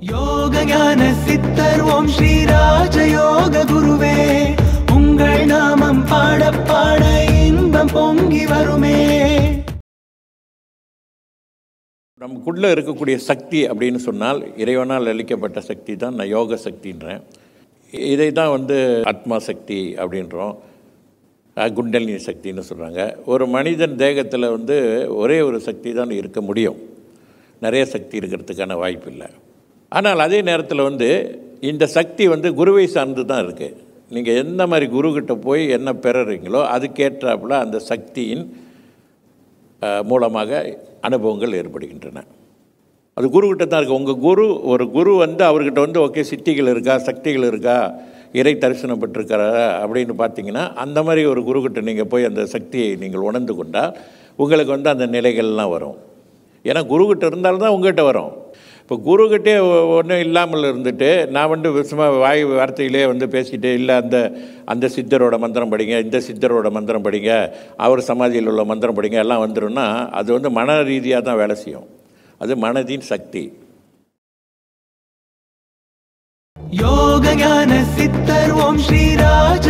யோக ஞான சித்தர் ஓம் ஸ்ரீ ராஜயோக குருவே, உங்கள் நாமம் பாட பாட இன்பம் பொங்கி வருமே. நமக்குள்ளே இருக்கக்கூடிய சக்தி அப்படின்னு சொன்னால் இறைவனால் அளிக்கப்பட்ட சக்தி தான் நான் யோக சக்தின்றேன். இதை தான் ஆத்மா சக்தி அப்படின்றோம், குண்டலினி சக்தின்னு சொல்கிறாங்க. ஒரு மனிதன் தேகத்தில் ஒரே ஒரு சக்தி தான் இருக்க முடியும், நிறைய சக்தி இருக்கிறதுக்கான வாய்ப்பு இல்லை. ஆனால் அதே நேரத்தில் இந்த சக்தி குருவை சார்ந்து தான் இருக்குது. நீங்கள் எந்த மாதிரி குருக்கிட்ட போய் என்ன பெறுறீங்களோ அதுக்கேற்றாப்புல அந்த சக்தியின் மூலமாக அனுபவங்கள் ஏற்படுகின்றன. அது குருக்கிட்ட தான் இருக்குது. உங்கள் குரு ஒரு குரு அவர்கிட்ட ஓகே சித்திகள் இருக்கா, சக்திகள் இருக்கா, இறை தரிசனம் பெற்றிருக்காரா அப்படின்னு பார்த்தீங்கன்னா, அந்த மாதிரி ஒரு குருக்கிட்ட நீங்கள் போய் அந்த சக்தியை நீங்கள் உணர்ந்து கொண்டால் உங்களுக்கு அந்த நிலைகள்லாம் வரும். ஏன்னா குருக்கிட்ட இருந்தால்தான் உங்கள்கிட்ட வரும். இப்போ குருக்கிட்டே ஒன்றும் இல்லாமல் இருந்துட்டு நான் சும்மா வாய் வார்த்தையிலே பேசிக்கிட்டே இல்லை அந்த சித்தரோட மந்திரம் படிங்க, இந்த சித்தரோட மந்திரம் படிங்க, அவர் சமாதியில் உள்ள மந்திரம் படிங்க எல்லாம் வந்துடும்னா அது மன ரீதியாக தான் வேலை செய்யும். அது மனதின் சக்தி. யோக ஞான சித்தர் ஓம் ஸ்ரீ ராஜ